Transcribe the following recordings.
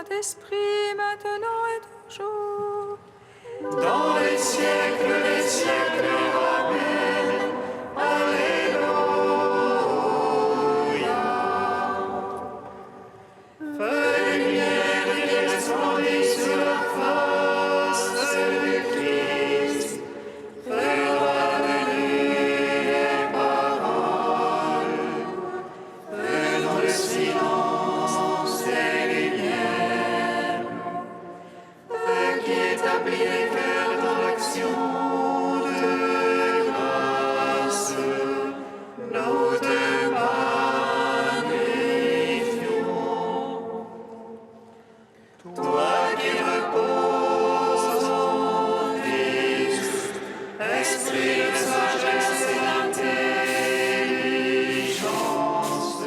Saint-Esprit, maintenant et toujours. Dans les siècles des siècles. Amen. Alléluia. Fais lumière qui resplendit sur la face du Christ. Fais droit venir les paroles. Fais dans le silence des lumières. Fais qui établit les cœurs dans l'action de grâce. Nous te magnifions. Toi qui reposes en Christ, esprit de sagesse et d'intelligence,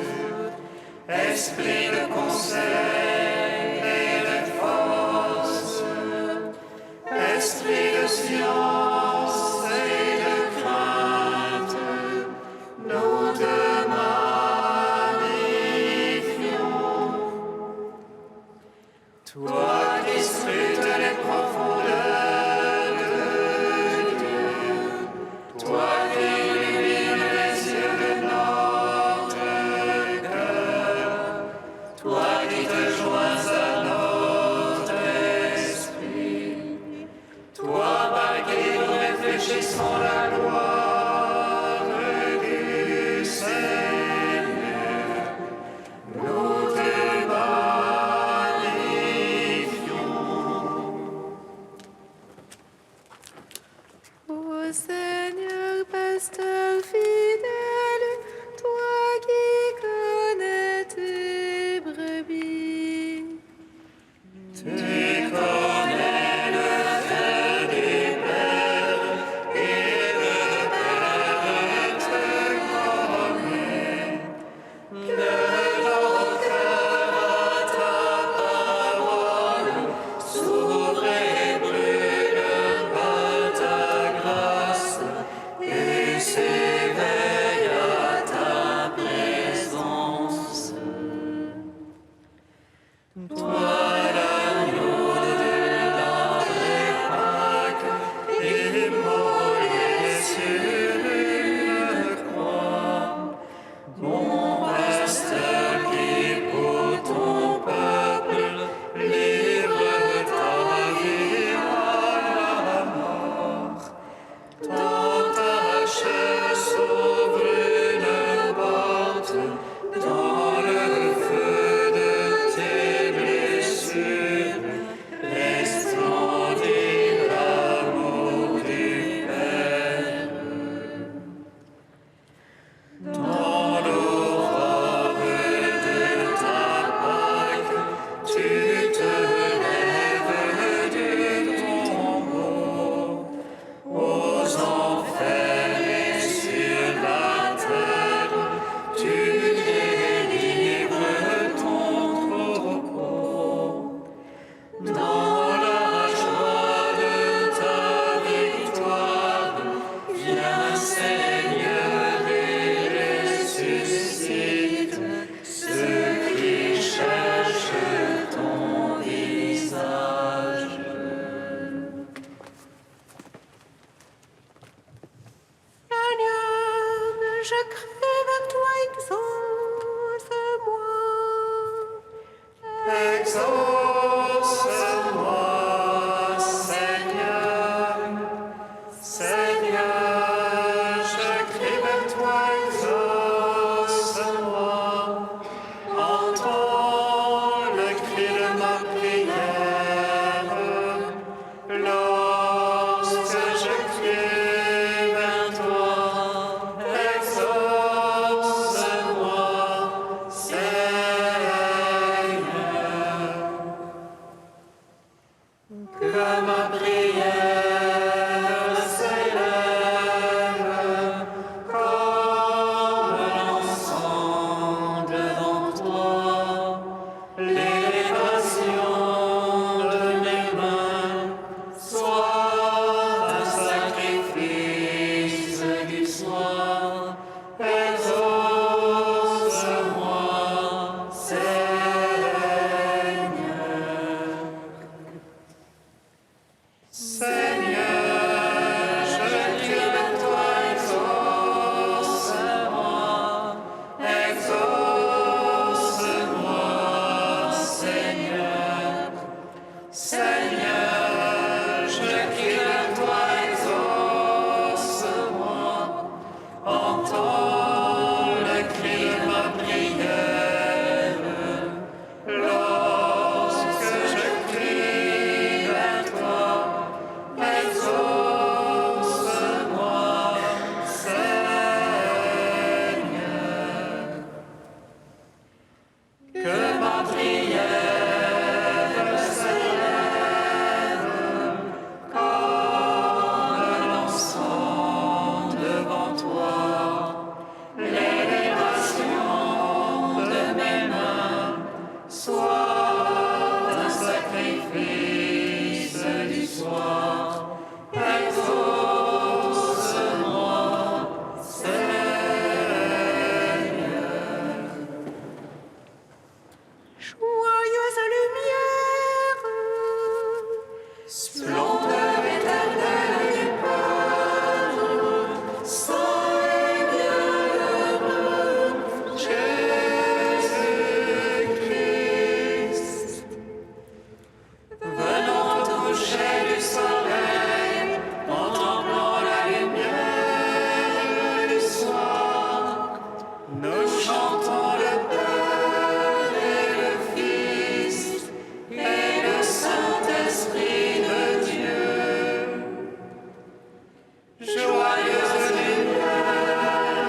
esprit de conseil et de force, esprit de science et de crainte, nous te magnifions. Toi qui scrutes les profondeurs de Dieu, toi qui illumines les yeux de notre cœur, toi qui te joins à notre esprit, toi par qui nous réfléchissons la gloire du Seigneur, nous te magnifions. Ô Seigneur, pasteur fidèle, toi qui connais tes brebis, Tu connais le cœur du Père et le Père te connaît. Que nos cœurs à ta parole s'ouvrent et brûlent par ta grâce et s'éveillent à ta présence. Toi, l'agneau de la vraie Pâque, immolé sur une croix, mon pasteur qui pour ton peuple livre ta vie à la mort. Dans ta chair s'ouvre une porte, dans le feu de tes blessures, resplendit l'amour du Père. Dans l'aurore de ta Pâque, tu te lèves du tombeau. Aux enfers et sur la terre, tu délivres ton troupeau. Dans la joie de ta victoire, viens Seigneur et ressuscite ceux qui cherchent ton visage. Seigneur, je crie vers toi, exauce-moi. Exauce-moi, Seigneur. Seigneur, je crie vers toi, exauce-moi. Entends le cri de ma prière. Lorsque je crie vers toi, exauce-moi, Seigneur. Nous chantons le Père et le Fils et le Saint-Esprit de Dieu. Joyeuse lumière,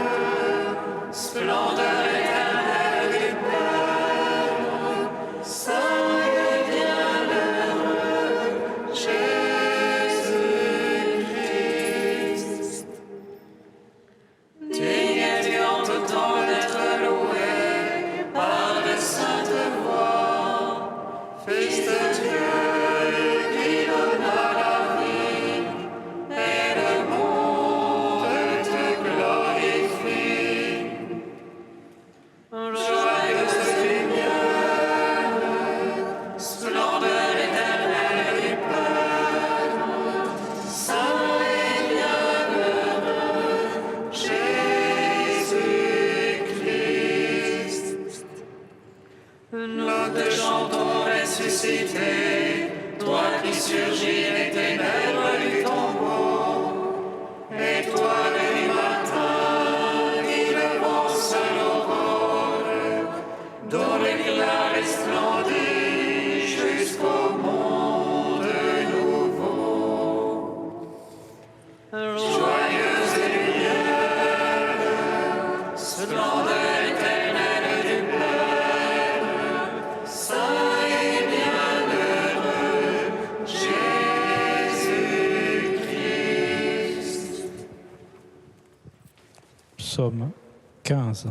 splendeur éternelle du Père, saint et bienheureux Jésus-Christ. Digne es-tu en tout temps d'être loué par de saintes voix, Fils de Dieu qui donna la vie et le monde te glorifie. Joyeuse lumière, splendeur éternelle du Père, saint et bienheureux Jésus-Christ. Nous te chantons ressuscité, toi qui surgis des ténèbres du tombeau, étoile du matin, qui devance l'aurore, dont l'éclat resplendit jusqu'au monde nouveau. Joyeuse lumière, splendeur éternelle du Père, saint et bienheureux Jésus-Christ. Psaume 15.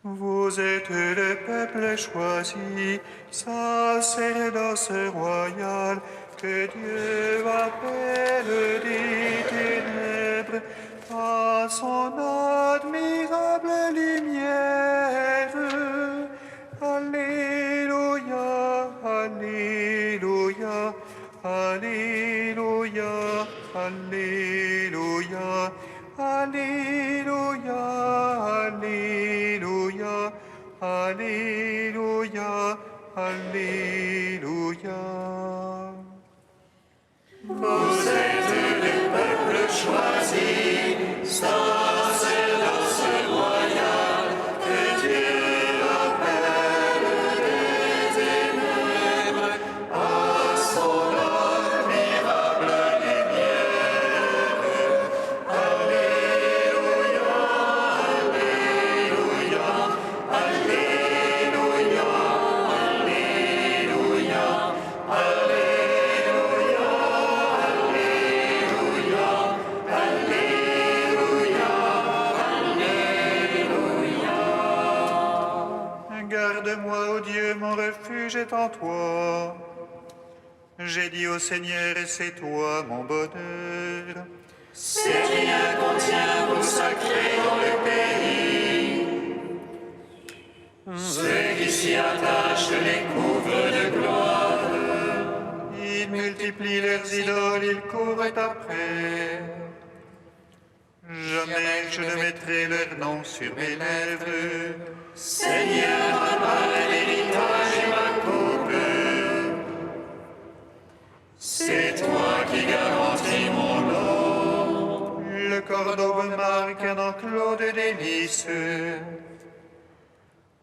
Vous êtes le peuple choisi, sacerdoce royal, que Dieu appelle des ténèbres à son admirable lumière. Alléluia, Alléluia, Alléluia, Alléluia, Alléluia, Alléluia, Alléluia, Alléluia. Vous êtes le peuple choisi, sacerdoce royal, que Dieu appelle des ténèbres à son admirable lumière. Alléluia, Alléluia, Alléluia, Alléluia, Alléluia, Garde-moi, ô Dieu, mon refuge est en toi. J'ai dit au Seigneur, et c'est toi mon bonheur. C'est rien qu'on tient pour sacré dans le pays. Ceux qui s'y attachent les couvrent de gloire. Ils multiplient leurs idoles, ils courent après. Jamais je ne mettrai leur nom sur mes lèvres. Seigneur, ma part est l'héritage et ma coupe. C'est toi qui garantis mon nom. Le cordeau me marque un enclos de délices.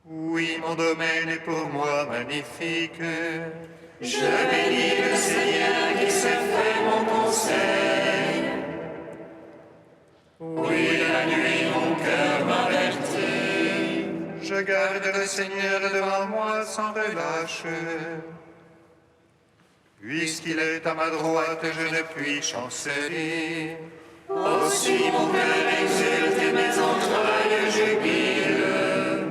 Oui, mon domaine est pour moi magnifique. Je bénis le Seigneur qui se fait mon conseil. Oui, la nuit, mon cœur m'avertit. Je garde le Seigneur devant moi sans relâche. Puisqu'il est à ma droite, je ne puis chanceler. Aussi mon cœur exulte et mes entrailles jubilent.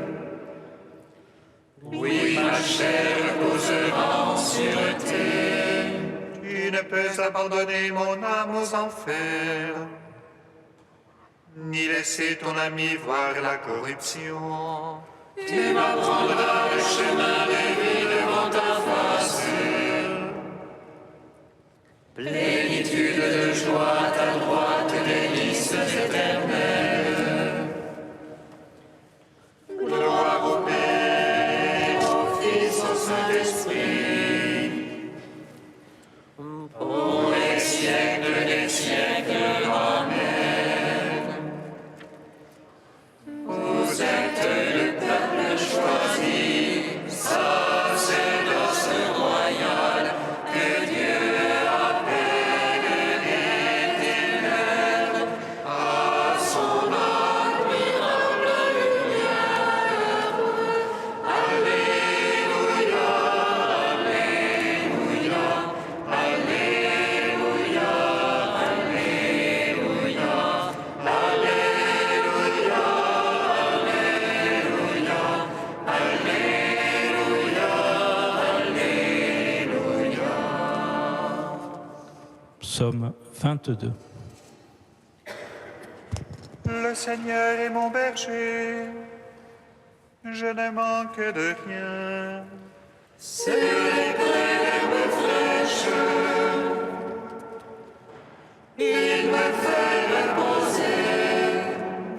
Oui, ma chair reposera en sûreté. Tu ne peux abandonner mon âme aux enfers, ni laisser ton ami voir la corruption. Tu m'apprendras le chemin de vie devant ta face. Plénitude de joie à ta droite, délices éternelles. Gloire au Père, au Fils, au Saint-Esprit, pour les siècles. Psaume 22. Le Seigneur est mon berger, je ne manque de rien. C'est près d'herbes fraîches, il me fait reposer.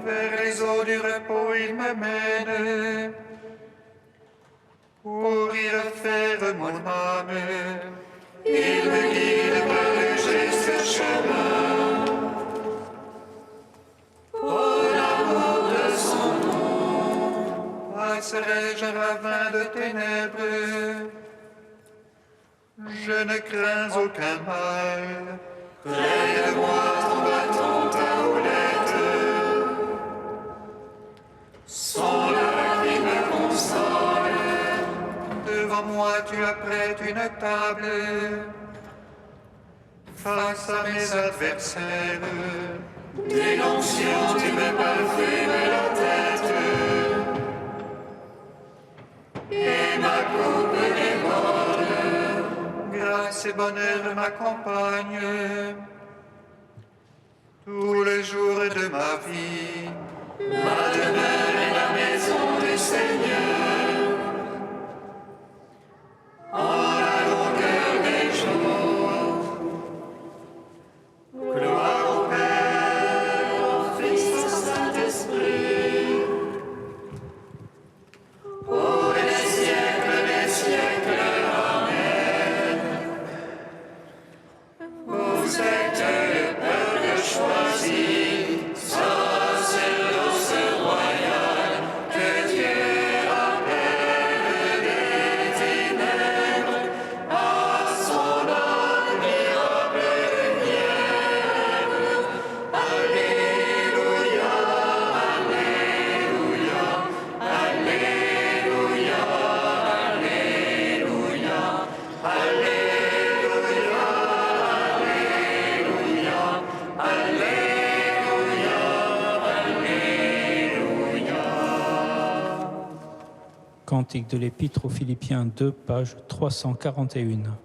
Vers les eaux du repos, il me mène. Pour y refaire mon âme, Il me guide par le juste chemin. Pour l'amour de son nom, passerai-je un ravin de ténèbres. Je ne crains aucun mal. près de moi ton bâton, ta houlette sont là qui me consolent. Devant moi, tu apprêtes une table face à mes adversaires. D'une onction, tu me parfumes la tête. Et ma coupe déborde. Grâce et bonheur m'accompagnent tous les jours de ma vie. Ma demeure est la maison du Seigneur. En la longueur des jours. Gloire au Père, au Fils, au Saint-Esprit. Pour les siècles des siècles. Amen. Vous êtes le peuple choisi, sacerdoce royale, que Dieu appelle des ténèbres à son admirable lumière. Alléluia, Alléluia, Alléluia, Alléluia, Alléluia, Alléluia, Alléluia, Alléluia. Cantique de l'Épître aux Philippiens 2, page 341.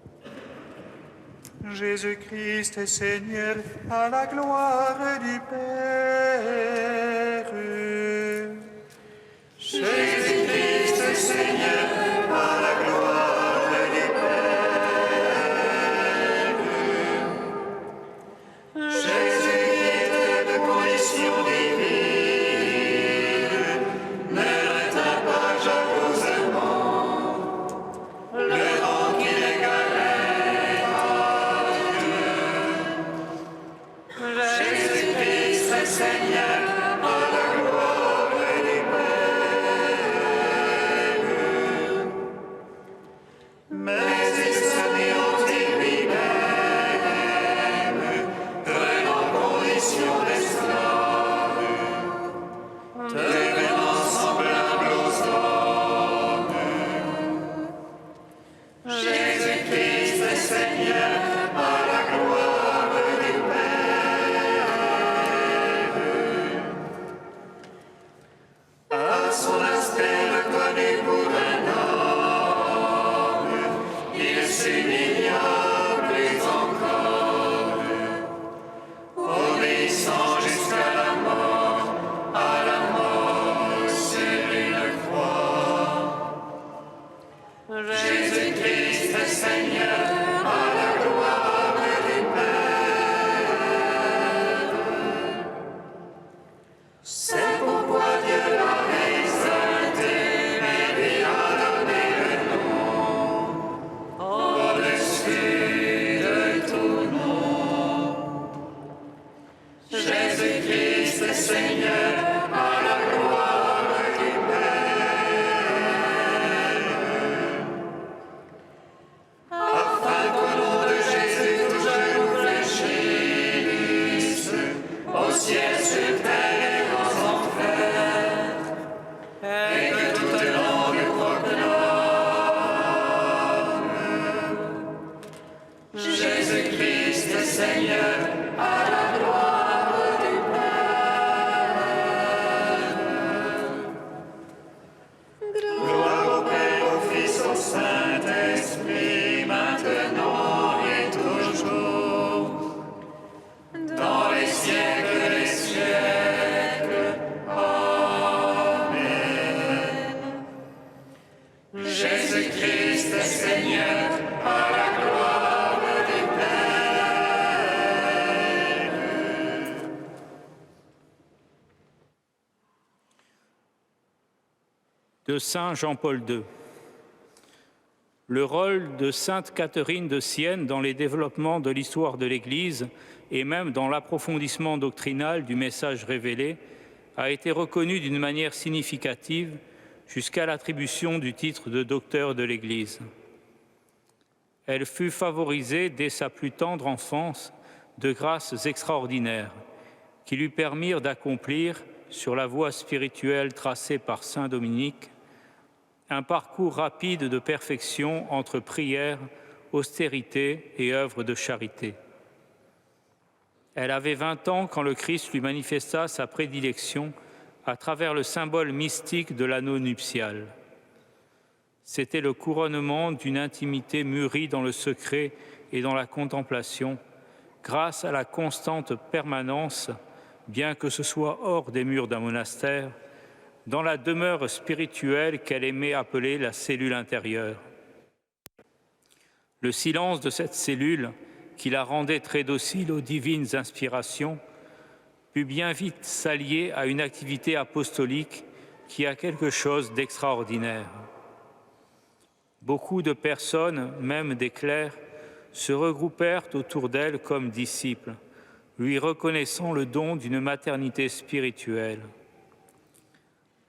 Jésus-Christ est Seigneur à la gloire du Père. Jésus-Christ est Seigneur à la gloire du Père. Jésus qui était de condition divine ne retint pas jalousement le rang qui l'égalait à Dieu. Jésus-Christ est Seigneur à la gloire du Père. Mais il s'anéantit lui-même, prenant condition d'esclave, devenant semblable aux hommes. Jésus-Christ est Seigneur à la gloire du Père. À son aspect reconnu pour un homme, il s'humilia plus encore, obéissant jusqu'à la mort sur une croix. Jésus-Christ est Seigneur à la gloire du Père. C'est pourquoi Dieu l'a exalté et lui a donné le nom au-dessus de tout nom. Jésus-Christ est Seigneur à la gloire du Père. Afin qu'au nom de Jésus tout genou fléchisse, au ciel, sur terre et aux enfers, et que toute langue proclame Jésus-Christ est Seigneur à la gloire du Père. Gloire au Père, au Fils, au Saint-Esprit, maintenant et toujours. de Saint Jean-Paul II. Le rôle de Sainte Catherine de Sienne dans les développements de l'histoire de l'Église et même dans l'approfondissement doctrinal du message révélé a été reconnu d'une manière significative jusqu'à l'attribution du titre de docteur de l'Église. Elle fut favorisée dès sa plus tendre enfance de grâces extraordinaires qui lui permirent d'accomplir, sur la voie spirituelle tracée par saint Dominique, un parcours rapide de perfection entre prière, austérité et œuvre de charité. Elle avait 20 ans quand le Christ lui manifesta sa prédilection à travers le symbole mystique de l'anneau nuptial. C'était le couronnement d'une intimité mûrie dans le secret et dans la contemplation, grâce à la constante permanence, bien que ce soit hors des murs d'un monastère, dans la demeure spirituelle qu'elle aimait appeler la cellule intérieure. Le silence de cette cellule, qui la rendait très docile aux divines inspirations, put bien vite s'allier à une activité apostolique qui a quelque chose d'extraordinaire. Beaucoup de personnes, même des clercs, se regroupèrent autour d'elle comme disciples, lui reconnaissant le don d'une maternité spirituelle.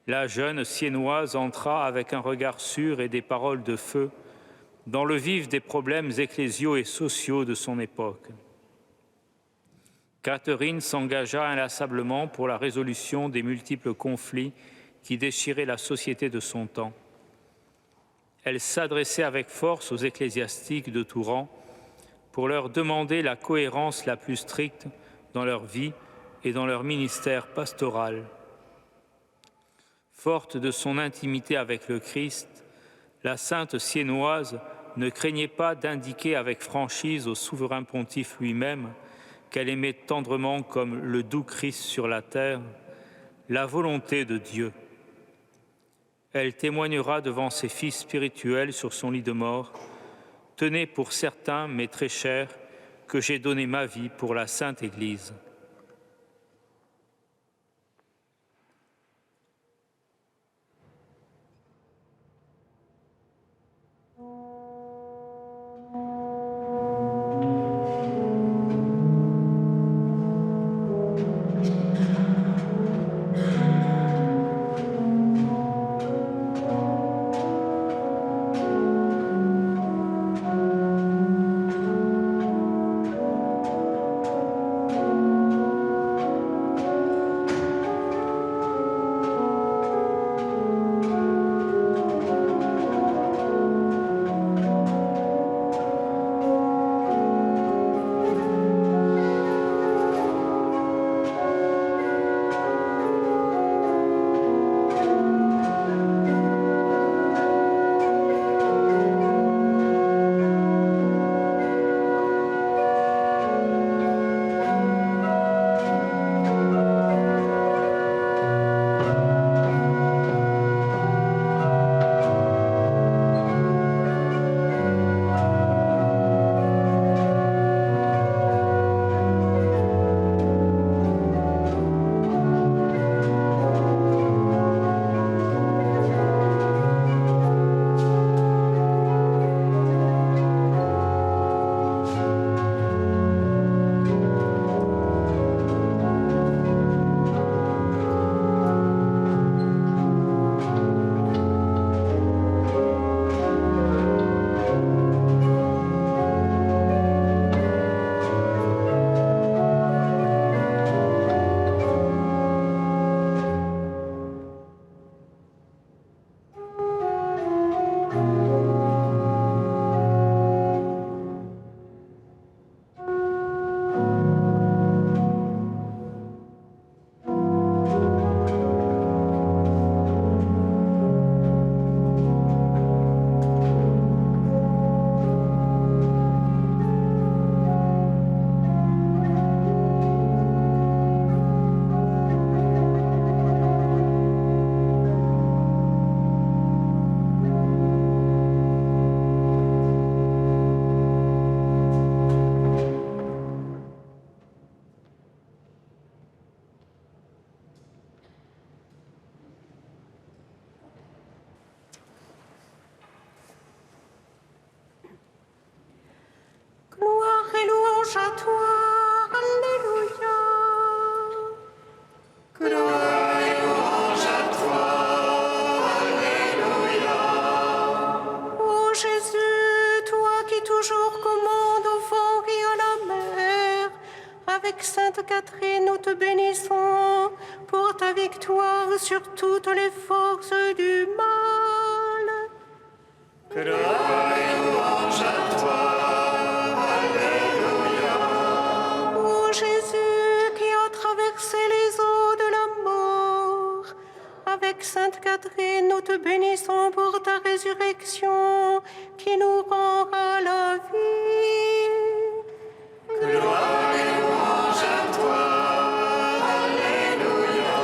La jeune Siennoise entra avec un regard sûr et des paroles de feu dans le vif des problèmes ecclésiaux et sociaux de son époque. Catherine s'engagea inlassablement pour la résolution des multiples conflits qui déchiraient la société de son temps. Elle s'adressait avec force aux ecclésiastiques de tout rang pour leur demander la cohérence la plus stricte dans leur vie et dans leur ministère pastoral. Forte de son intimité avec le Christ, la sainte Siennoise ne craignait pas d'indiquer avec franchise au souverain pontife lui-même, qu'elle aimait tendrement comme le doux Christ sur la terre, la volonté de Dieu. Elle témoignera devant ses fils spirituels sur son lit de mort. « Tenez pour certains, mais très chers, que j'ai donné ma vie pour la Sainte Église. » louange à toi. Alléluia. Gloire et louange à toi. Alléluia. Ô Jésus, toi qui toujours commandes au vent et à la mer, avec Sainte Catherine, nous te bénissons pour ta victoire sur toutes les forces du mal. Gloire et louange à toi. Alléluia. Ô Jésus qui a traversé les eaux de la mort, avec Sainte Catherine, nous te bénissons pour ta résurrection qui nous rend à la vie. Gloire et louange à toi. Alléluia.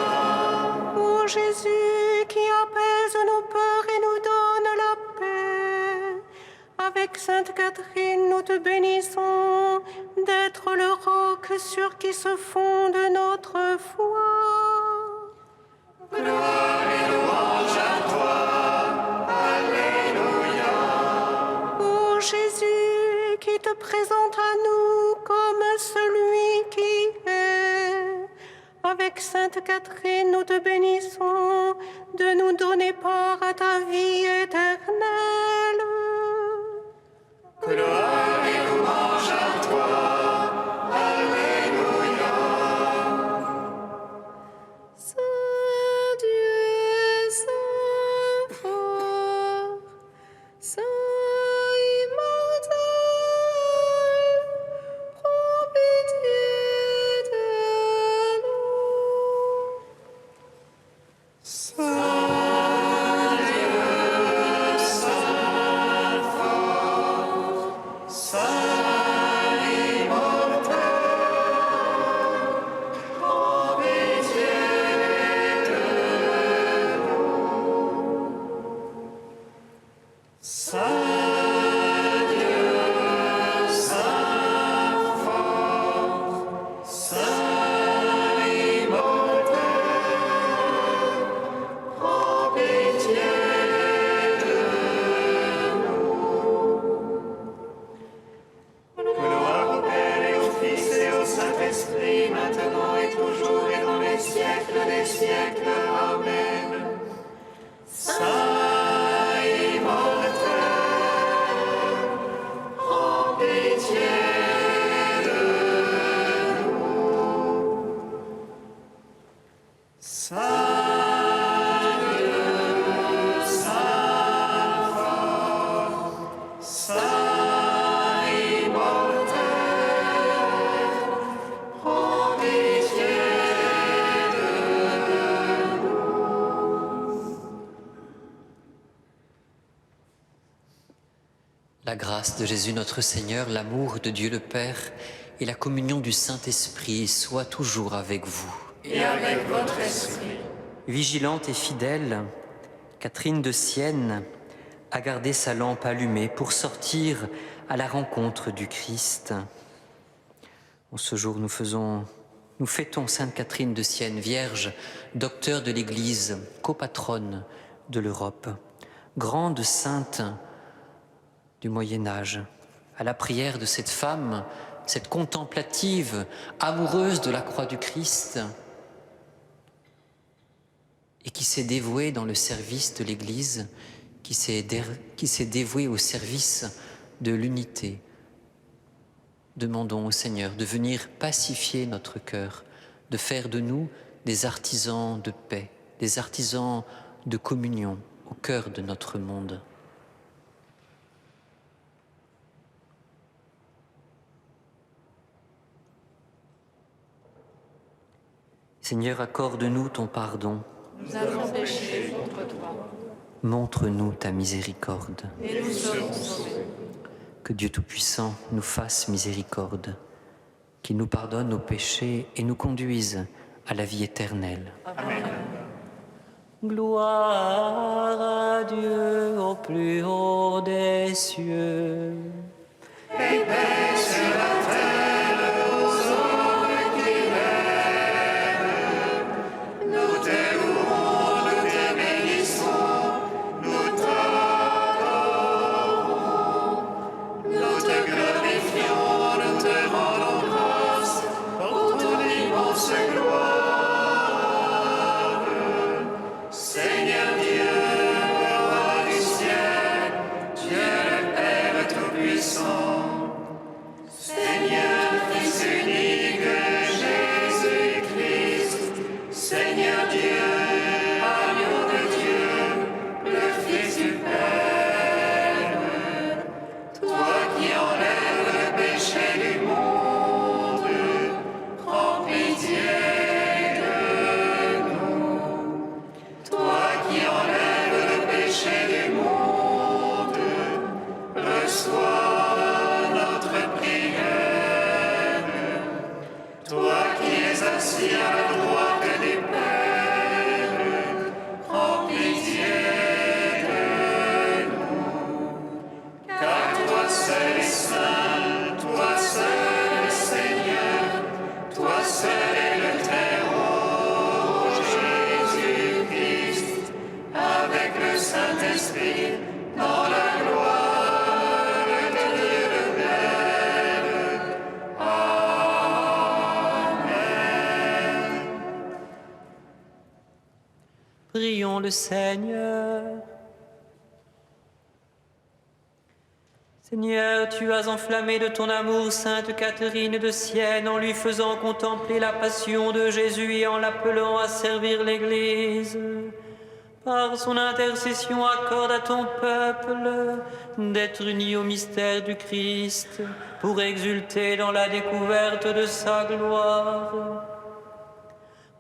Ô Jésus qui apaise nos peurs et nous donne la paix, avec Sainte Catherine, nous te bénissons d'être le roc sur qui se fonde notre foi. Gloire et louange à toi. Alléluia. Ô Jésus qui te présente à nous comme celui qui est, avec Sainte Catherine, nous te bénissons de nous donner part à ta vie éternelle. Gloire et louange à toi. Alléluia. Saint Dieu, Saint fort, Saint immortel, prends pitié de nous. Gloire au Père et au Fils et au Saint-Esprit, maintenant et toujours et dans les siècles des siècles. Amen. Saint immortel, prends pitié de nous. Saint Dieu, Saint fort, Saint immortel, prends pitié de nous. La grâce de Jésus notre Seigneur, l'amour de Dieu le Père et la communion du Saint-Esprit soient toujours avec vous. Et avec votre esprit. Vigilante et fidèle, Catherine de Sienne a gardé sa lampe allumée pour sortir à la rencontre du Christ. En ce jour, nous fêtons Sainte Catherine de Sienne, Vierge, docteur de l'Église, copatronne de l'Europe, grande sainte du Moyen-Âge. À la prière de cette femme, cette contemplative, amoureuse de la croix du Christ, et qui s'est dévouée dans le service de l'Église, qui s'est dévouée au service de l'unité. Demandons au Seigneur de venir pacifier notre cœur, de faire de nous des artisans de paix, des artisans de communion au cœur de notre monde. Seigneur, accorde-nous ton pardon. Nous avons péché contre toi, Montre-nous ta miséricorde. et nous serons sauvés. Que Dieu Tout-Puissant nous fasse miséricorde, qu'il nous pardonne nos péchés et nous conduise à la vie éternelle. Amen. Gloire à Dieu au plus haut des cieux. Et paix sur la terre aux hommes qui l'aiment. Nous te louons, nous te bénissons, nous t'adorons, nous te glorifions, nous te rendons toi qui es assis à la droite des pères, prends pitié de nous. Car toi seul est saint, toi seul est Seigneur, toi seul est le Très-Haut, Jésus-Christ, avec le Saint-Esprit, dans la gloire de Dieu le Père. Amen. Prions le Seigneur. Seigneur, tu as enflammé de ton amour Sainte Catherine de Sienne en lui faisant contempler la passion de Jésus et en l'appelant à servir l'Église. Par son intercession, accorde à ton peuple d'être uni au mystère du Christ pour exulter dans la découverte de sa gloire.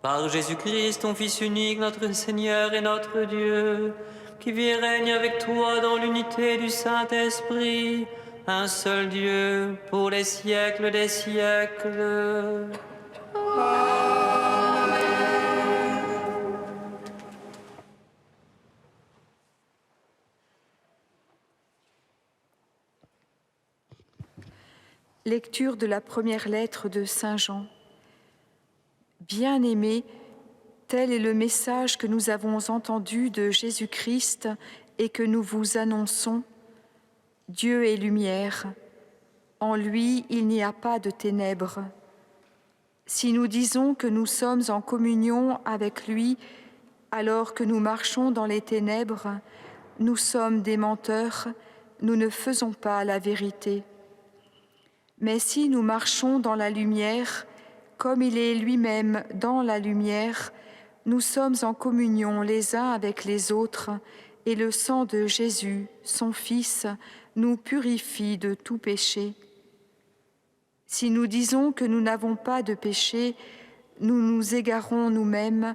Par Jésus-Christ, ton Fils unique, notre Seigneur et notre Dieu, qui vit et règne avec toi dans l'unité du Saint-Esprit, un seul Dieu, pour les siècles des siècles. Lecture de la première lettre de Saint Jean. Bien-aimés, tel est le message que nous avons entendu de Jésus-Christ et que nous vous annonçons. Dieu est lumière. En lui, il n'y a pas de ténèbres. Si nous disons que nous sommes en communion avec lui, alors que nous marchons dans les ténèbres, nous sommes des menteurs, nous ne faisons pas la vérité. Mais si nous marchons dans la lumière, comme il est lui-même dans la lumière, nous sommes en communion les uns avec les autres, et le sang de Jésus, son Fils, nous purifie de tout péché. Si nous disons que nous n'avons pas de péché, nous nous égarons nous-mêmes,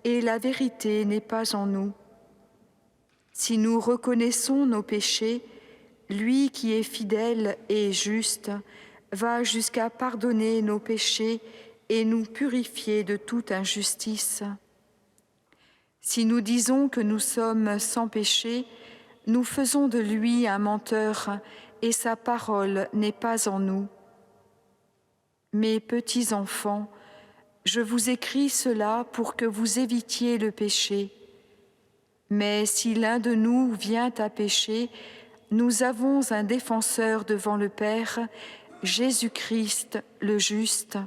et la vérité n'est pas en nous. Si nous reconnaissons nos péchés, lui qui est fidèle et juste va jusqu'à pardonner nos péchés et nous purifier de toute injustice. Si nous disons que nous sommes sans péché, nous faisons de lui un menteur et sa parole n'est pas en nous. Mes petits enfants, je vous écris cela pour que vous évitiez le péché. Mais si l'un de nous vient à pécher, nous avons un défenseur devant le Père, Jésus-Christ le juste.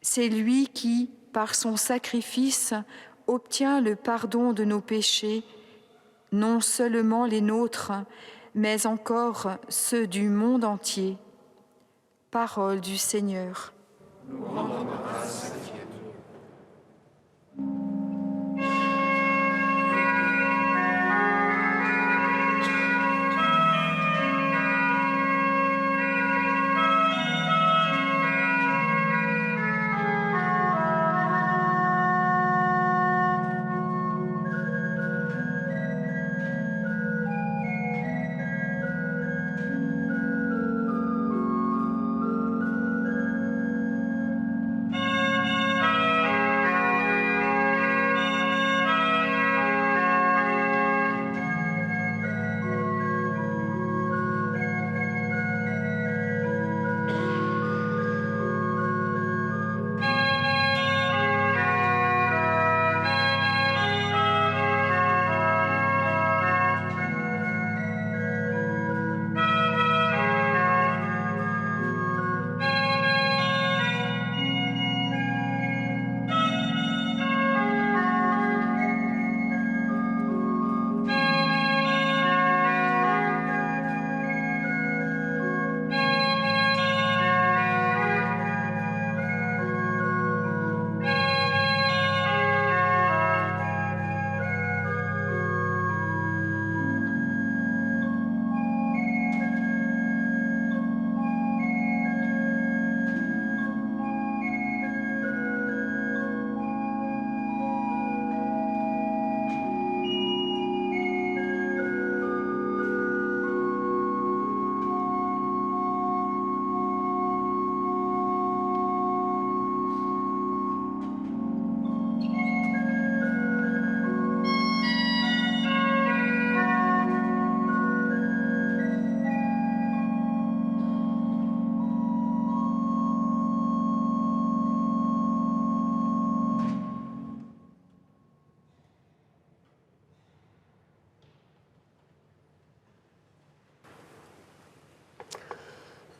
C'est lui qui, par son sacrifice, obtient le pardon de nos péchés, non seulement les nôtres, mais encore ceux du monde entier. Parole du Seigneur. Nous rendons grâce à Dieu.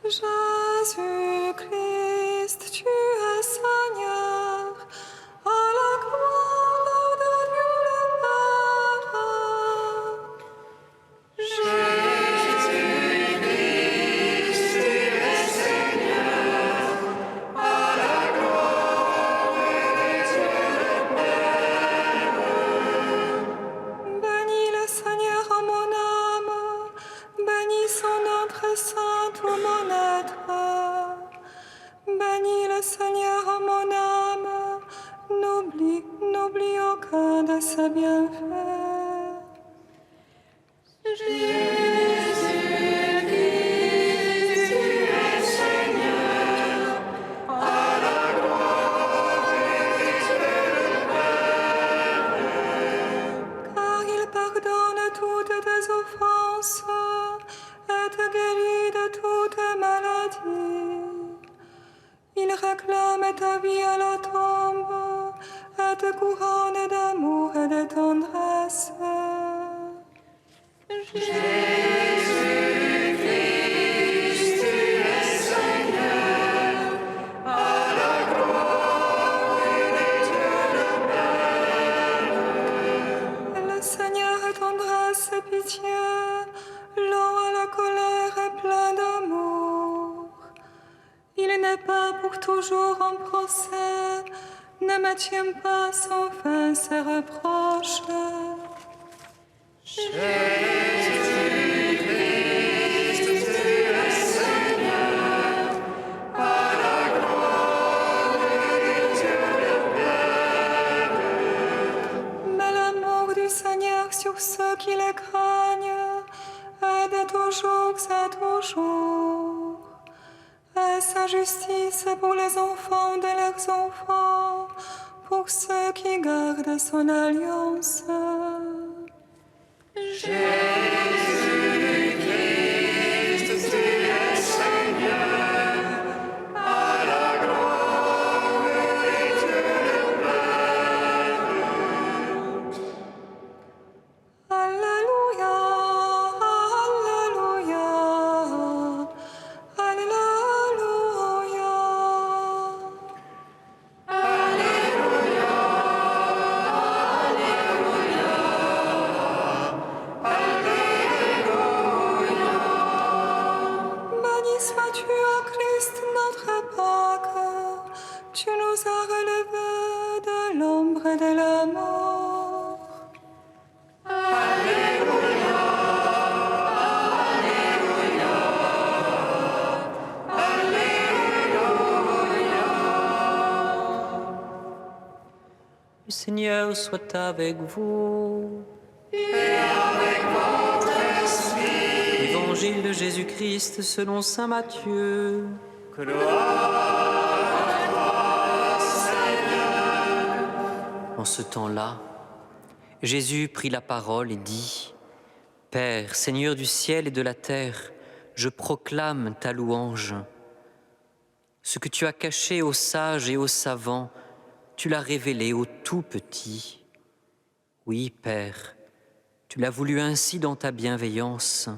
Jésus-Christ, tu es Seigneur, à la gloire de Dieu le Père. Bénis le Seigneur en mon âme, bénis son nom très saint tout mon être. Bénis le Seigneur en mon âme, n'oublie aucun de ses bienfaits. Jésus-Christ, tu es Seigneur, à la gloire de Dieu le Père. Car il pardonne toutes tes offenses et te guérit de toutes maladies. Il réclame ta vie à la tombe et te couronne d'amour et de tendresse. Jésus-Christ, tu es Seigneur, à la gloire de Dieu le Père. Le Seigneur est tendresse et pitié, lent à la colère et plein d'amour. Il n'est pas pour toujours en procès, ne maintient pas sans fin ses reproches. Jésus-Christ, tu es Seigneur, à la gloire de Dieu le Père. Mais l'amour du Seigneur sur ceux qui le craignent est de toujours à toujours. Et sa justice pour les enfants de leurs enfants, pour ceux qui gardent son alliance. Jésus-Christ, tu es Seigneur, à la gloire de Dieu le Père. Alléluia, Alléluia, Alléluia. Béni sois-tu, ô Christ, notre Pâque. Tu nous as relevés de l'ombre de la mort. Alléluia, Alléluia, Alléluia. Le Seigneur soit avec vous. Évangile de Jésus-Christ selon saint Matthieu. En ce temps-là, Jésus prit la parole et dit : Père, Seigneur du ciel et de la terre, je proclame ta louange. Ce que tu as caché aux sages et aux savants, tu l'as révélé aux tout petits. Oui, Père, tu l'as voulu ainsi dans ta bienveillance.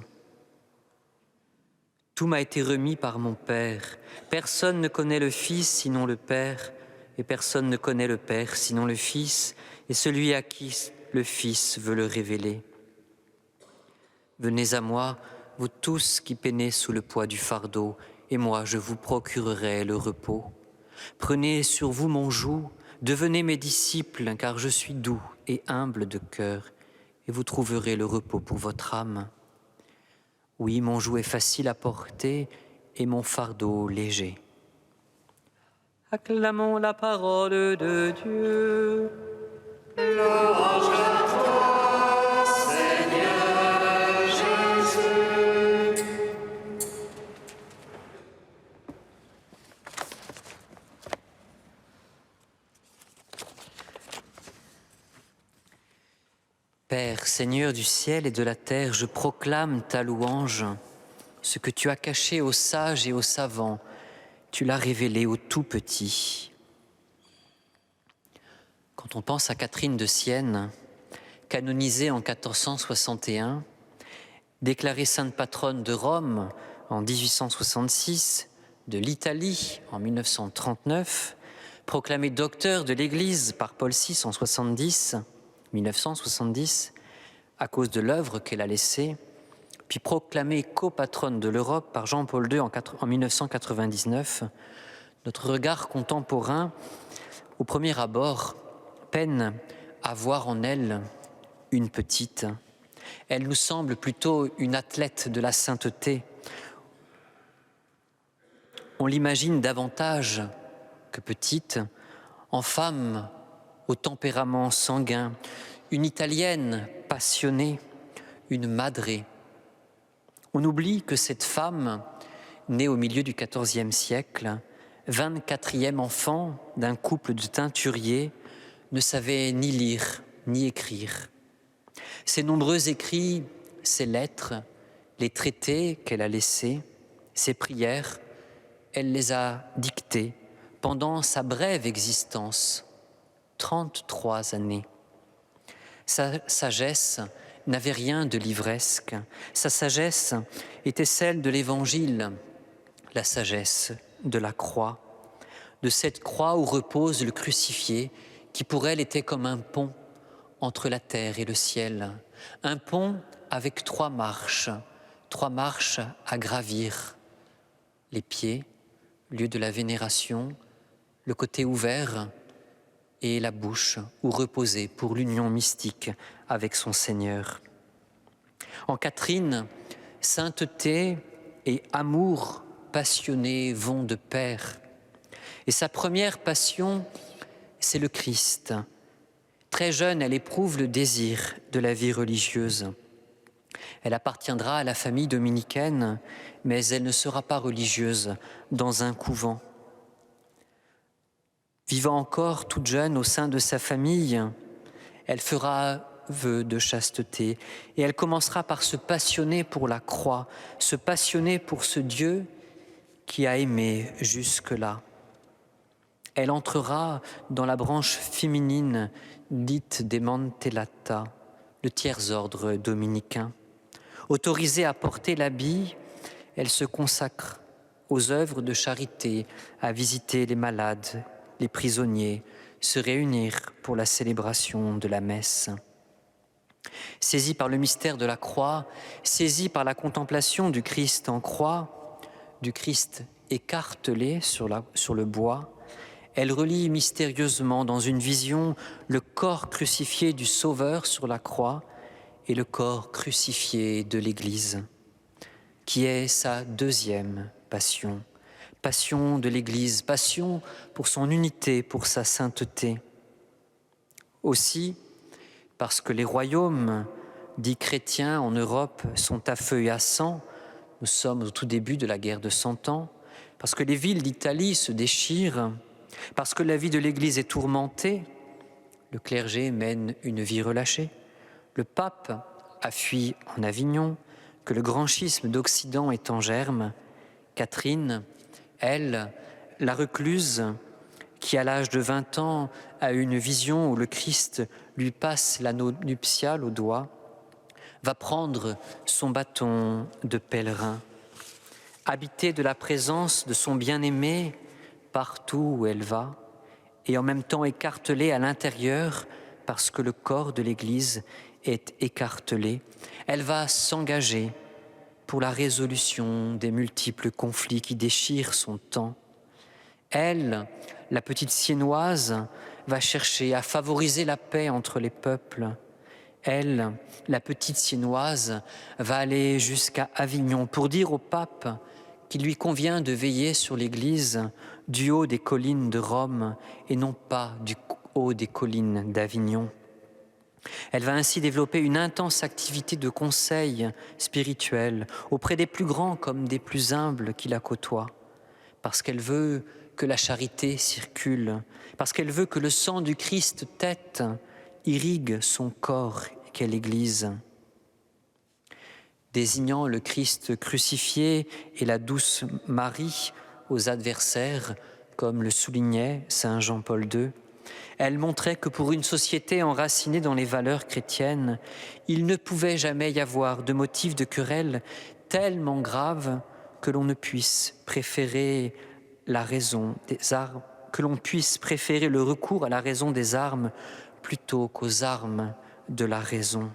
Tout m'a été remis par mon Père. Personne ne connaît le Fils sinon le Père, et personne ne connaît le Père sinon le Fils, et celui à qui le Fils veut le révéler. Venez à moi, vous tous qui peinez sous le poids du fardeau, et moi je vous procurerai le repos. Prenez sur vous mon joug, devenez mes disciples, car je suis doux et humble de cœur, et vous trouverez le repos pour votre âme. Oui, mon joug est facile à porter et mon fardeau léger. Acclamons la parole de Dieu. Louange à toi, Seigneur Jésus. Père, Seigneur du ciel et de la terre, je proclame ta louange. Ce que tu as caché aux sages et aux savants, tu l'as révélé aux tout petits. Quand on pense à Catherine de Sienne, canonisée en 1461, déclarée sainte patronne de Rome en 1866, de l'Italie en 1939, proclamé docteur de l'Église par Paul VI en 1970, à cause de l'œuvre qu'elle a laissée, puis proclamée copatronne de l'Europe par Jean-Paul II en 1999, notre regard contemporain, au premier abord, peine à voir en elle une petite. Elle nous semble plutôt une athlète de la sainteté. On l'imagine davantage que petite, en femme au tempérament sanguin, une Italienne passionnée, une madre. On oublie que cette femme, née au milieu du XIVe siècle, 24e enfant d'un couple de teinturiers, ne savait ni lire ni écrire. Ses nombreux écrits, ses lettres, les traités qu'elle a laissés, ses prières, elle les a dictés pendant sa brève existence, 33 années. Sa sagesse n'avait rien de livresque. Sa sagesse était celle de l'Évangile, la sagesse de la croix, de cette croix où repose le crucifié, qui pour elle était comme un pont entre la terre et le ciel, un pont avec 3 marches à gravir, les pieds, lieu de la vénération, le côté ouvert et la bouche où reposer pour l'union mystique avec son Seigneur. En Catherine, sainteté et amour passionné vont de pair. Et sa première passion, c'est le Christ. Très jeune, elle éprouve le désir de la vie religieuse. Elle appartiendra à la famille dominicaine, mais elle ne sera pas religieuse dans un couvent. Vivant encore toute jeune au sein de sa famille, elle fera vœu de chasteté et elle commencera par se passionner pour la croix, se passionner pour ce Dieu qui a aimé jusque-là. Elle entrera dans la branche féminine dite des Mantellata, le tiers-ordre dominicain. Autorisée à porter l'habit, elle se consacre aux œuvres de charité, à visiter les malades, les prisonniers, se réunir pour la célébration de la messe. Saisie par le mystère de la croix, saisie par la contemplation du Christ en croix, du Christ écartelé sur le bois, elle relie mystérieusement dans une vision le corps crucifié du Sauveur sur la croix et le corps crucifié de l'Église, qui est sa deuxième passion. Passion de l'Église, passion pour son unité, pour sa sainteté. Aussi, parce que les royaumes dits chrétiens en Europe sont à feu et à sang, nous sommes au tout début de la guerre de 100 ans, parce que les villes d'Italie se déchirent, parce que la vie de l'Église est tourmentée, le clergé mène une vie relâchée. Le pape a fui en Avignon, que le grand schisme d'Occident est en germe. Catherine, elle, la recluse, qui à l'âge de 20 ans a eu une vision où le Christ lui passe l'anneau nuptial au doigt, va prendre son bâton de pèlerin. Habitée de la présence de son bien-aimé partout où elle va, et en même temps écartelée à l'intérieur parce que le corps de l'Église est écartelé, elle va s'engager pour la résolution des multiples conflits qui déchirent son temps. Elle, la petite Siennoise, va chercher à favoriser la paix entre les peuples. Elle, la petite Siennoise, va aller jusqu'à Avignon pour dire au pape qu'il lui convient de veiller sur l'Église du haut des collines de Rome et non pas du haut des collines d'Avignon. Elle va ainsi développer une intense activité de conseil spirituel auprès des plus grands comme des plus humbles qui la côtoient, parce qu'elle veut que la charité circule, parce qu'elle veut que le sang du Christ tête irrigue son corps qu'est l'Église. Désignant le Christ crucifié et la douce Marie aux adversaires, comme le soulignait saint Jean-Paul II, elle montrait que pour une société enracinée dans les valeurs chrétiennes, il ne pouvait jamais y avoir de motif de querelle tellement grave que l'on ne puisse préférer la raison des armes, que l'on puisse préférer le recours à la raison des armes plutôt qu'aux armes de la raison.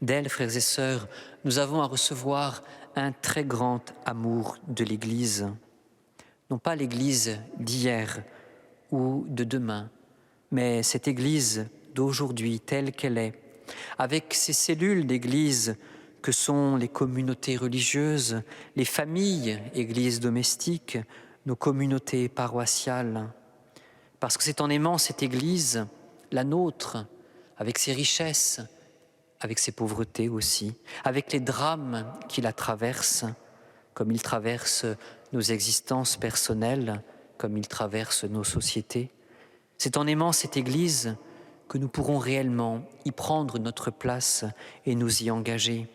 D'elle, frères et sœurs, nous avons à recevoir un très grand amour de l'Église. Non pas l'Église d'hier ou de demain, mais cette Église d'aujourd'hui telle qu'elle est, avec ces cellules d'Église que sont les communautés religieuses, les familles, églises domestiques, nos communautés paroissiales. Parce que c'est en aimant cette Église, la nôtre, avec ses richesses, avec ses pauvretés aussi, avec les drames qui la traversent, comme ils traversent nos existences personnelles, comme ils traversent nos sociétés. C'est en aimant cette Église que nous pourrons réellement y prendre notre place et nous y engager.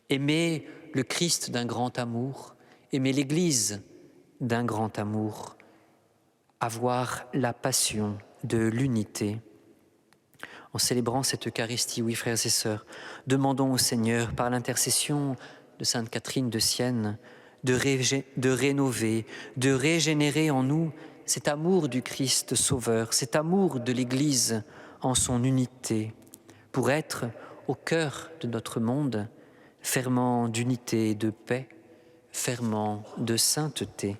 Aimer le Christ d'un grand amour, aimer l'Église d'un grand amour, avoir la passion de l'unité. En célébrant cette Eucharistie, oui, frères et sœurs, demandons au Seigneur, par l'intercession de Sainte Catherine de Sienne, de rénover, de régénérer en nous cet amour du Christ Sauveur, cet amour de l'Église en son unité, pour être au cœur de notre monde, ferment d'unité et de paix, ferment de sainteté.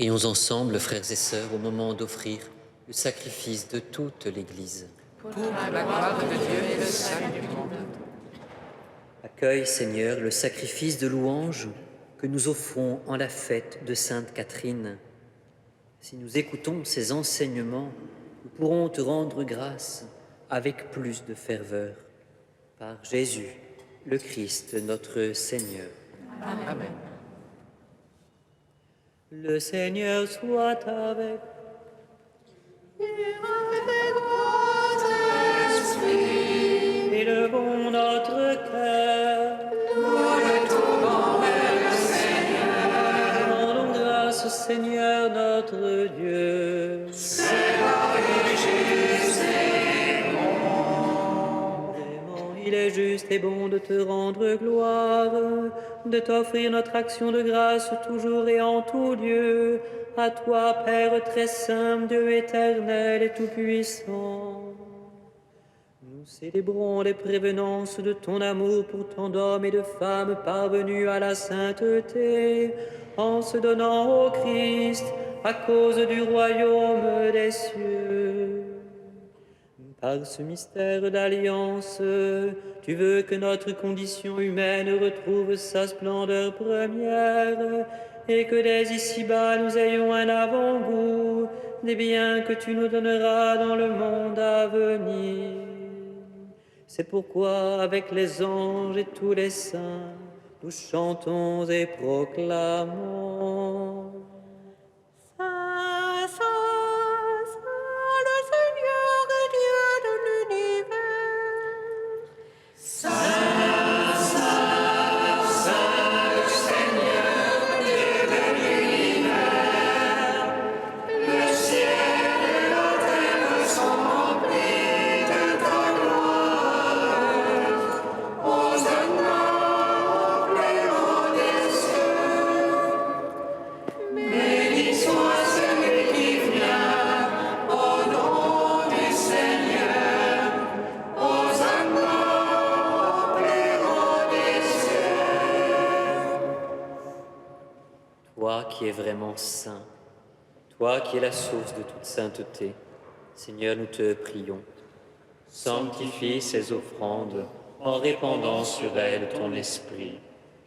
Prions ensemble, frères et sœurs, au moment d'offrir le sacrifice de toute l'Église. Pour la gloire de Dieu et le salut du monde. Accueille, Seigneur, le sacrifice de louange que nous offrons en la fête de Sainte Catherine. Si nous écoutons ces enseignements, nous pourrons te rendre grâce avec plus de ferveur. Par Jésus, le Christ, notre Seigneur. Amen. Le Seigneur soit avec élevons notre cœur. Rendons grâce au Seigneur notre Dieu. C'est vraiment, il est juste et bon de te rendre gloire, de t'offrir notre action de grâce toujours et en tout lieu. À toi, Père très saint, Dieu éternel et tout-puissant. Nous célébrons les prévenances de ton amour pour tant d'hommes et de femmes parvenus à la sainteté, en se donnant au Christ à cause du royaume des cieux. Par ce mystère d'alliance, tu veux que notre condition humaine retrouve sa splendeur première et que dès ici-bas nous ayons un avant-goût des biens que tu nous donneras dans le monde à venir. C'est pourquoi, avec les anges et tous les saints, nous chantons et proclamons. Saint, Saint, Saint, le Seigneur est Dieu de l'univers. Toi qui es vraiment saint, toi qui es la source de toute sainteté, Seigneur, nous te prions. Sanctifie ces offrandes en répandant sur elles ton esprit,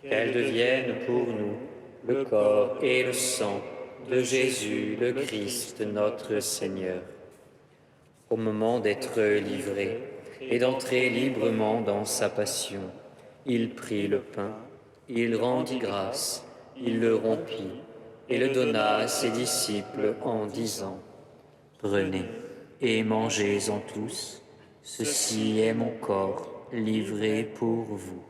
qu'elles deviennent pour nous le corps et le sang de Jésus, le Christ, notre Seigneur. Au moment d'être livré et d'entrer librement dans sa passion, il prit le pain, il rendit grâce, il le rompit et le donna à ses disciples en disant : Prenez et mangez-en tous, ceci est mon corps livré pour vous.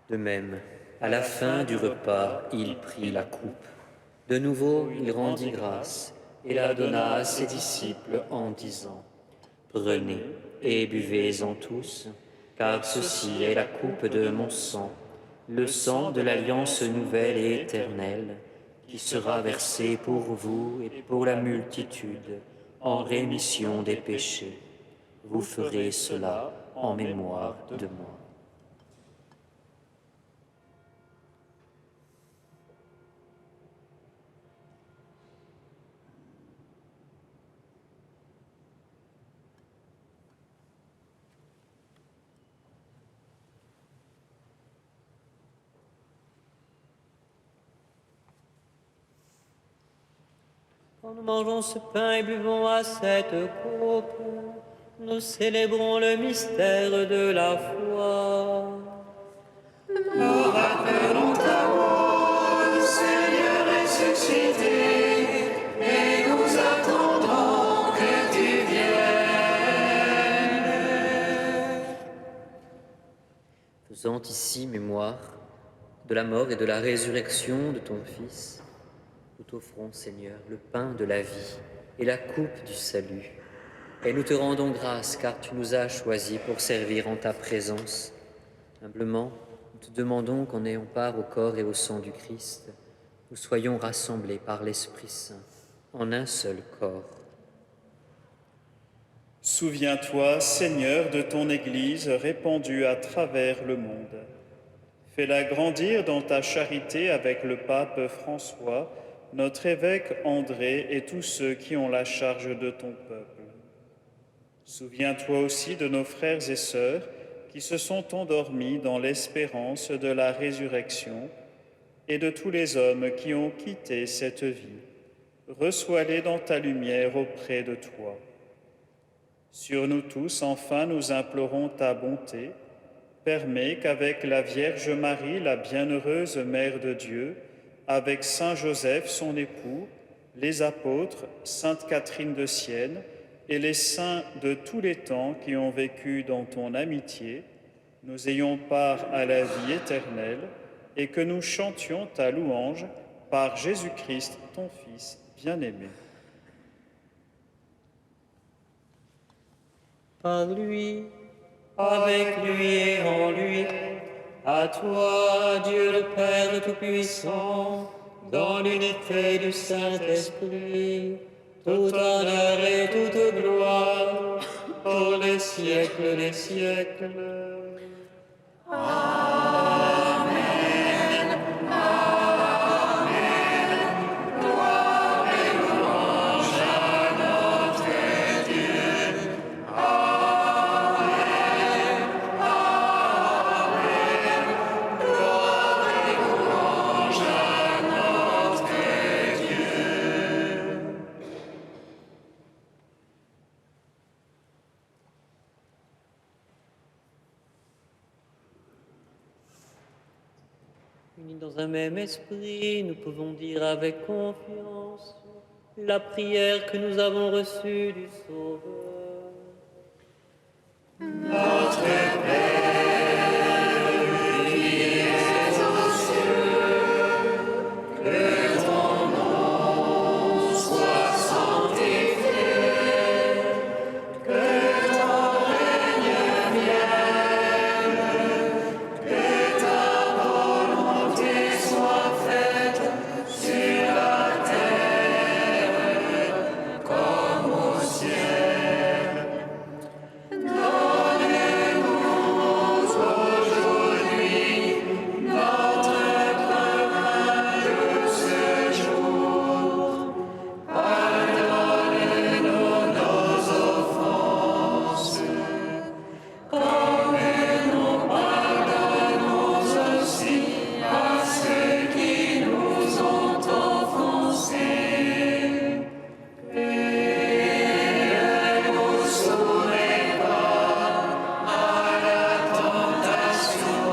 De même, à la fin du repas, il prit la coupe. De nouveau, il rendit grâce et la donna à ses disciples en disant : Prenez et buvez-en tous, car ceci est la coupe de mon sang, le sang de l'alliance nouvelle et éternelle, qui sera versé pour vous et pour la multitude en rémission des péchés. Vous ferez cela en mémoire de moi. Quand nous mangeons ce pain et buvons à cette coupe, nous célébrons le mystère de la foi. Nous rappelons ta mort, Seigneur ressuscité, et nous attendons que tu viennes. Faisant ici mémoire de la mort et de la résurrection de ton Fils, nous t'offrons, Seigneur, le pain de la vie et la coupe du salut. Et nous te rendons grâce car tu nous as choisis pour servir en ta présence. Humblement, nous te demandons qu'en ayant part au corps et au sang du Christ, nous soyons rassemblés par l'Esprit Saint en un seul corps. Souviens-toi, Seigneur, de ton Église répandue à travers le monde. Fais-la grandir dans ta charité avec le pape François, notre évêque André et tous ceux qui ont la charge de ton peuple. Souviens-toi aussi de nos frères et sœurs qui se sont endormis dans l'espérance de la résurrection et de tous les hommes qui ont quitté cette vie. Reçois-les dans ta lumière auprès de toi. Sur nous tous, enfin, nous implorons ta bonté. Permets qu'avec la Vierge Marie, la bienheureuse Mère de Dieu, avec Saint Joseph, son époux, les apôtres, Sainte Catherine de Sienne et les saints de tous les temps qui ont vécu dans ton amitié, nous ayons part à la vie éternelle et que nous chantions ta louange par Jésus-Christ, ton Fils bien-aimé. Par lui, avec lui et en lui, à toi, Dieu le Père Tout-Puissant, dans l'unité du Saint-Esprit, tout honneur et toute gloire, pour les siècles des siècles. Unis dans un même esprit, nous pouvons dire avec confiance la prière que nous avons reçue du Sauveur. Notre Père, qui es aux cieux, que ton nom soit sanctifié, que ton règne vienne, que ta volonté soit faite sur la terre comme au ciel. Donne-nous aujourd'hui notre pain de ce jour. Pardonne-nous nos offenses, comme nous pardonnons aussi à ceux qui nous ont offensés. Et ne nous soumets pas à la tentation,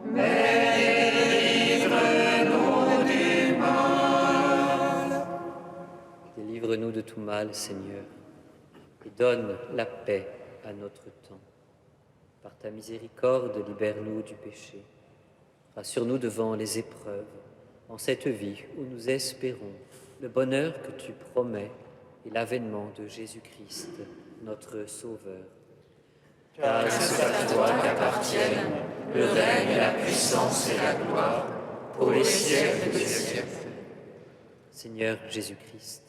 mais délivre-nous du mal. Délivre-nous de tout mal, Seigneur, et donne la paix à notre temps. Par ta miséricorde, libère-nous du péché. Rassure-nous devant les épreuves, en cette vie où nous espérons le bonheur que tu promets et l'avènement de Jésus-Christ, notre Sauveur. Car c'est à toi qu'appartiennent le règne, la puissance et la gloire pour les siècles des siècles. Seigneur Jésus-Christ,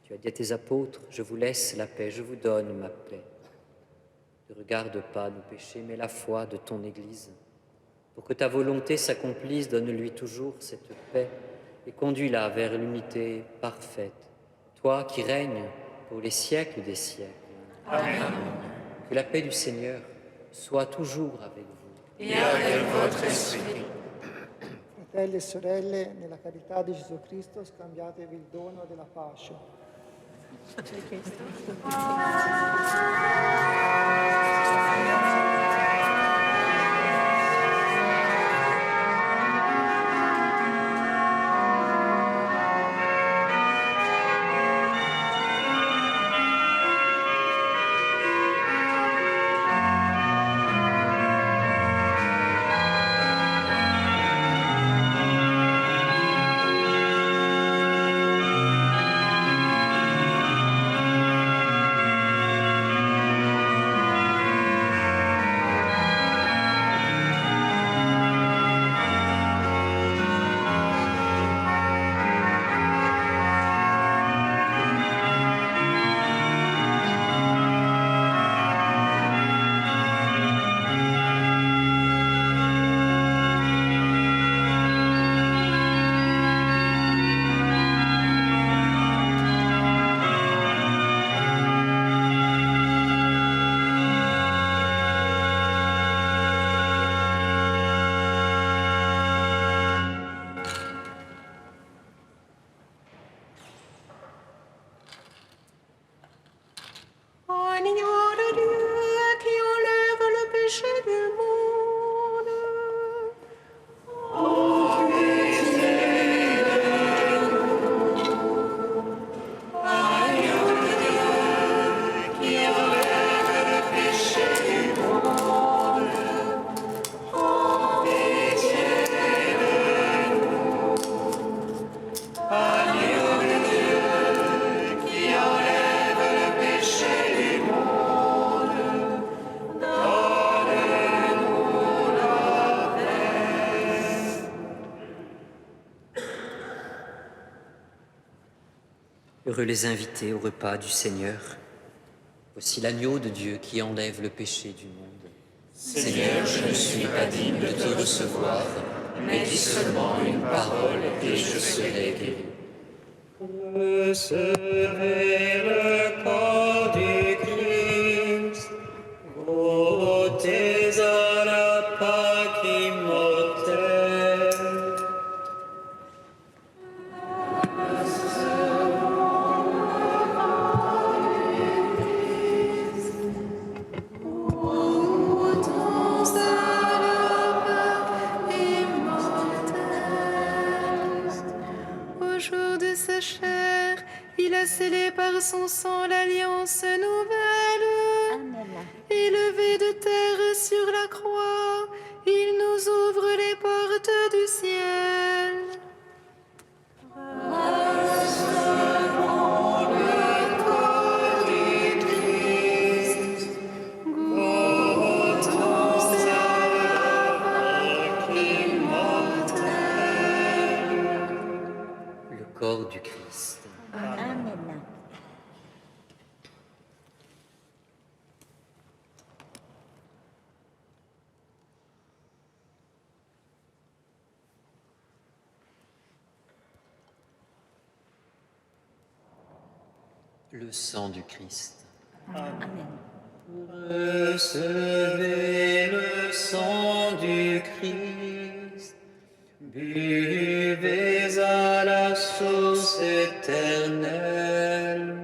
tu as dit à tes apôtres, je vous laisse la paix, je vous donne ma paix. Ne regarde pas nos péchés, mais la foi de ton Église. Pour que ta volonté s'accomplisse, donne-lui toujours cette paix et conduis-la vers l'unité parfaite. Toi qui règnes pour les siècles des siècles. Amen. Que la paix du Seigneur soit toujours avec vous. Et avec votre esprit. Fratelli e sorelle, nella carità di Gesù Cristo, scambiatevi il dono della pace. l'agneau de Dieu qui enlève le péché du monde. Heureux les invités au repas du Seigneur. Voici l'agneau de Dieu qui enlève le péché du monde. Seigneur, je ne suis pas digne de te recevoir, mais dis seulement une parole et je serai guéri. Recevez le corps du Christ, goûtez à la Pâque immortelle. Au jour de sa chair, il a scellé par son sang l'alliance nouvelle. Élevé de terre sur la croix, il nous ouvre les portes du ciel. Le corps du Christ. Le sang du Christ. Recevez le sang du Christ, buvez à la source éternelle.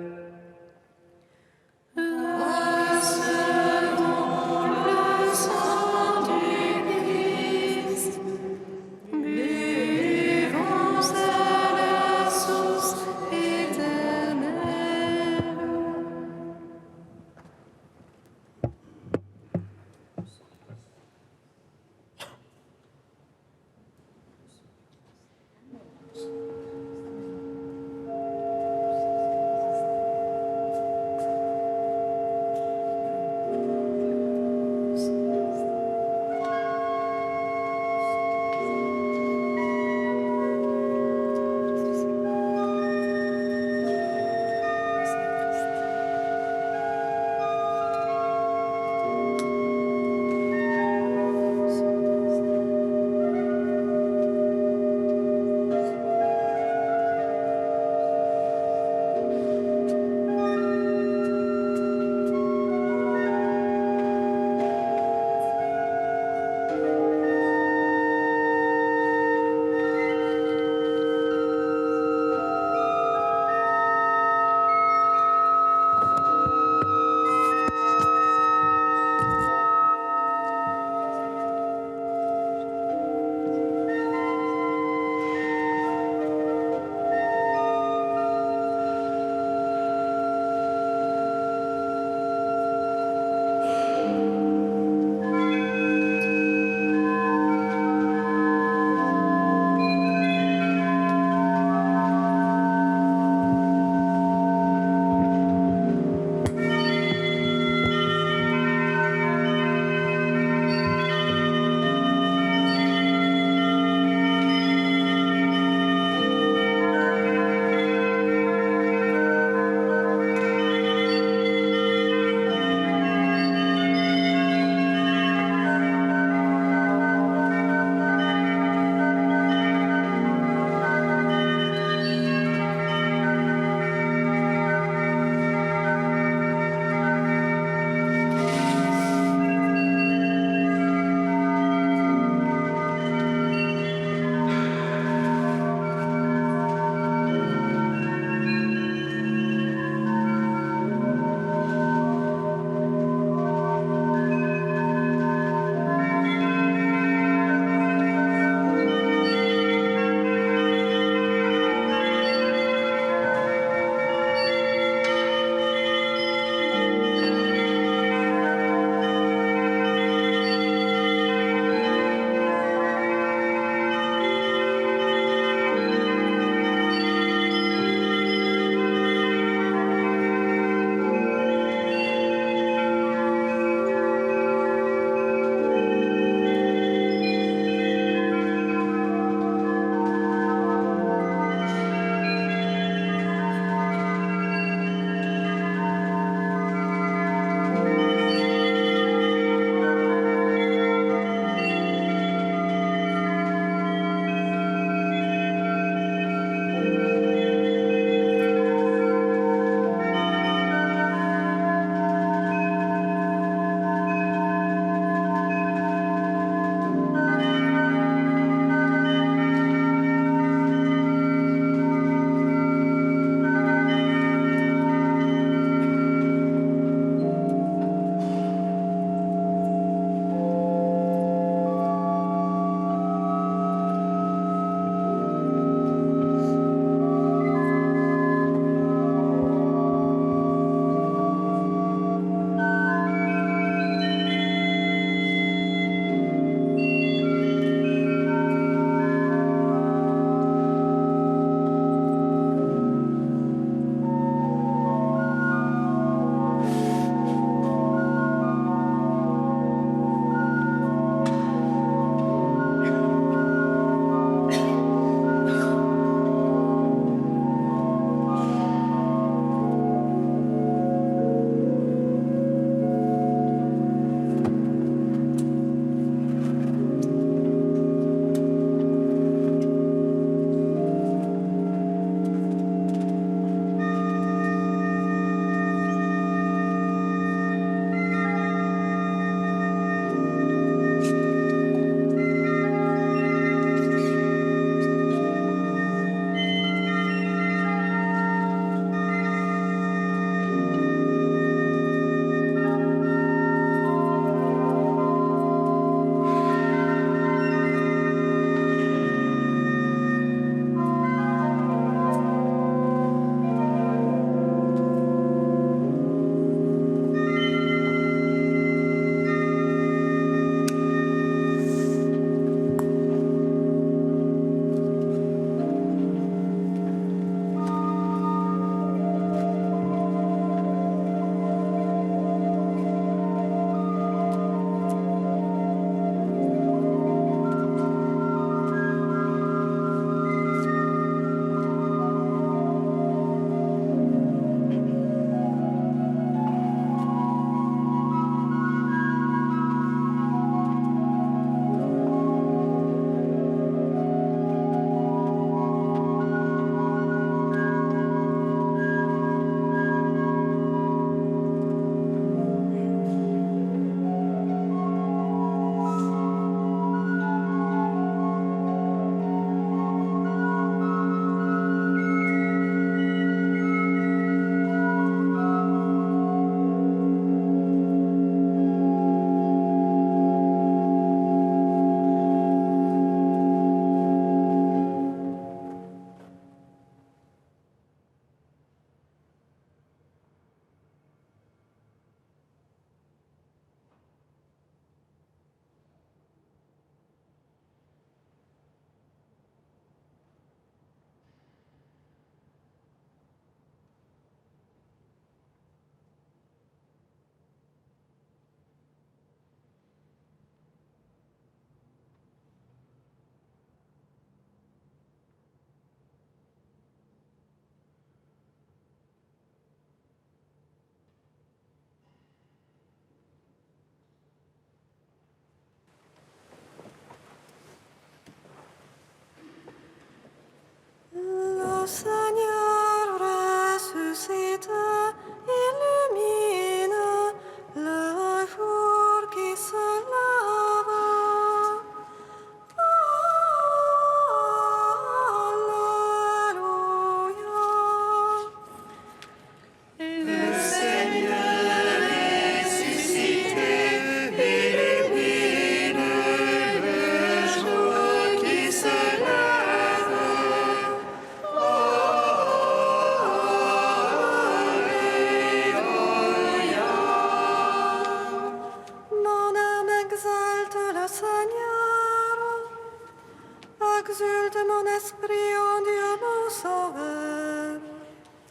de mon esprit, ô Dieu mon sauveur.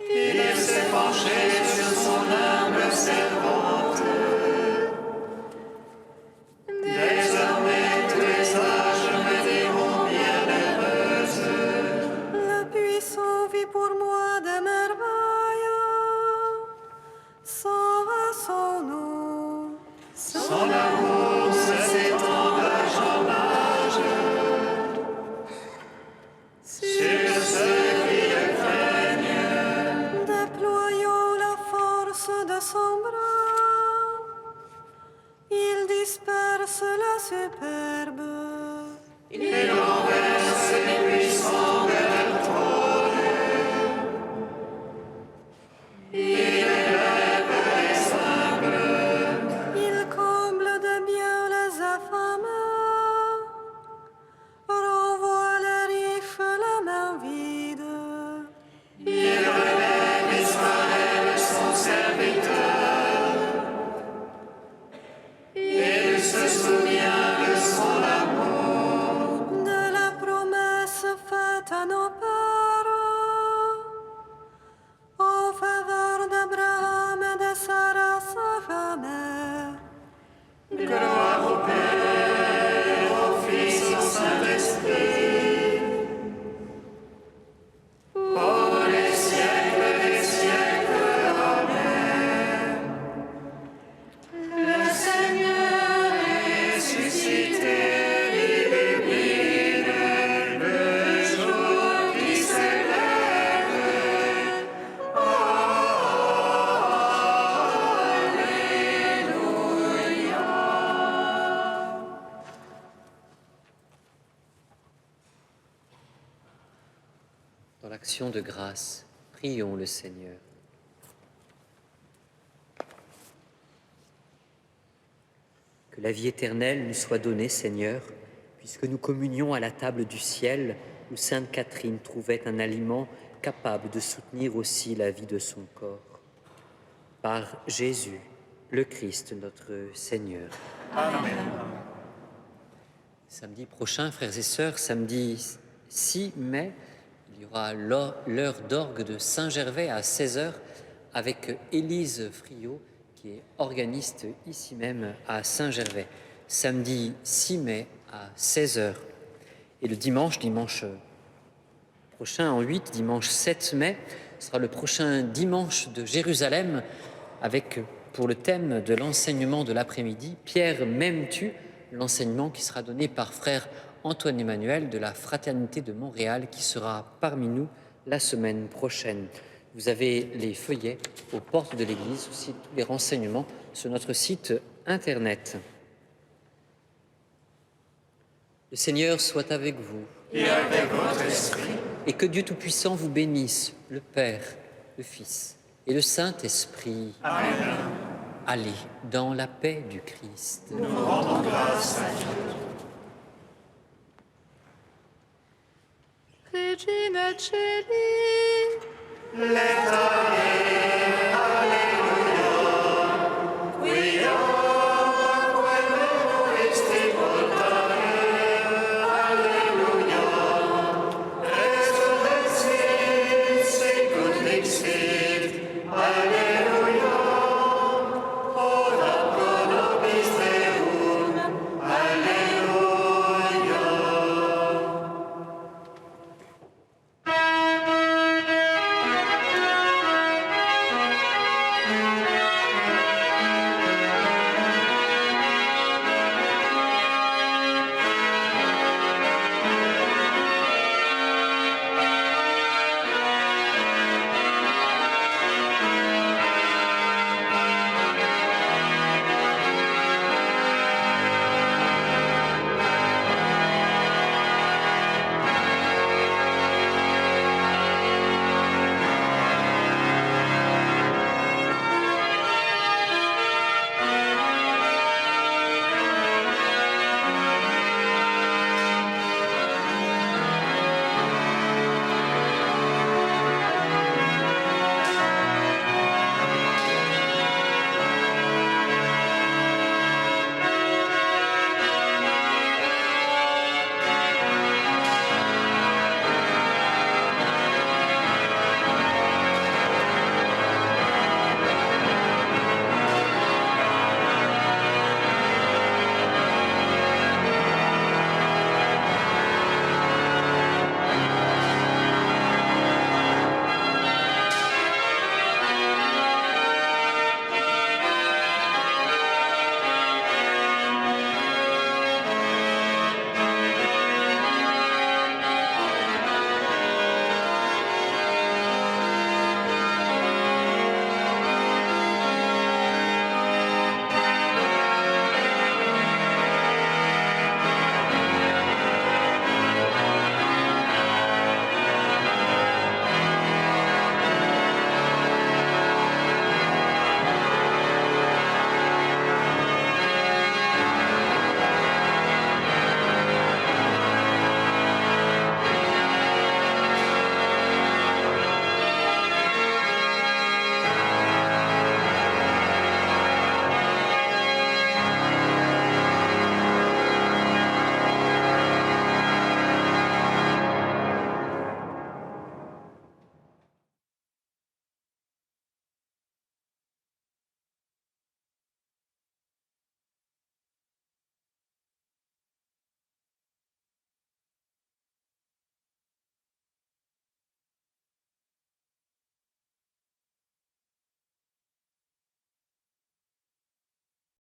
Il s'est penché sur son humble servante. Désormais, tous les âges me diront bienheureuse. Le puissant vit pour moi des merveilles. Sauve son nom. Son amour s'étend d'âge en âge. Sur ceux qui le craignent. Déployant la force de son bras, il disperse la superbe. Il renverse les puissants de leur trône. Il élève les humbles. Il comble de bien les affamés, renvoie les riches la main vide. Il relève Israël, son serviteur. Il se souvient de son amour. De la promesse faite à nos pères, en faveur d'Abraham et de Sarah, sa mère. Gloire au Père, au Fils, au Saint-Esprit. Pour les siècles des siècles. Amen. Le Seigneur est ressuscité, illumine le jour qui se lève. Dans l'action de grâce, prions le Seigneur. Que la vie éternelle nous soit donnée, Seigneur, puisque nous communions à la table du ciel où Sainte Catherine trouvait un aliment capable de soutenir aussi la vie de son corps. Par Jésus, le Christ, notre Seigneur. Amen. Samedi prochain, frères et sœurs, samedi 6 mai, il y aura l'heure d'orgue de Saint-Gervais à 16h avec Élise Friot, qui est organiste ici même à Saint-Gervais. Samedi 6 mai à 16h. Et le dimanche prochain, en 8, dimanche 7 mai, sera le prochain dimanche de Jérusalem avec, pour le thème de l'enseignement de l'après-midi, Pierre, m'aimes-tu ? L'enseignement qui sera donné par frère Antoine Emmanuel de la Fraternité de Montréal qui sera parmi nous la semaine prochaine. Vous avez les feuillets aux portes de l'église, aussi tous les renseignements sur notre site internet. Le Seigneur soit avec vous. Et avec votre esprit. Et que Dieu Tout-Puissant vous bénisse, le Père, le Fils et le Saint-Esprit. Amen. Allez dans la paix du Christ. Nous rendons grâce à Dieu. Regina Celi, L'État